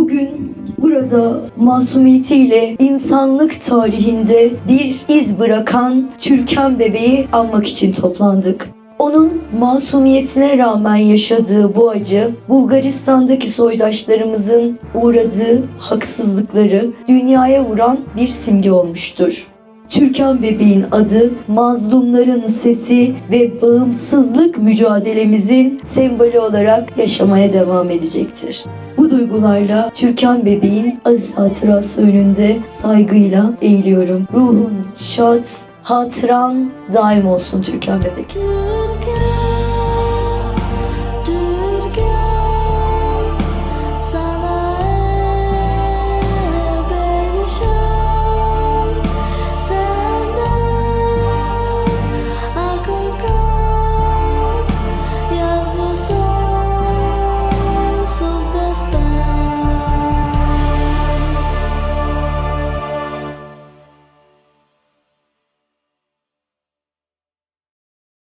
Bugün burada masumiyetiyle insanlık tarihinde bir iz bırakan Türkan bebeği anmak için toplandık. Onun masumiyetine rağmen yaşadığı bu acı, Bulgaristan'daki soydaşlarımızın uğradığı haksızlıkları dünyaya vuran bir simge olmuştur. Türkan bebeğin adı, mazlumların sesi ve bağımsızlık mücadelemizin sembolü olarak yaşamaya devam edecektir. Bu duygularla Türkan bebeğin aziz hatırası önünde saygıyla eğiliyorum. Ruhun şad, hatıran daim olsun Türkan bebek.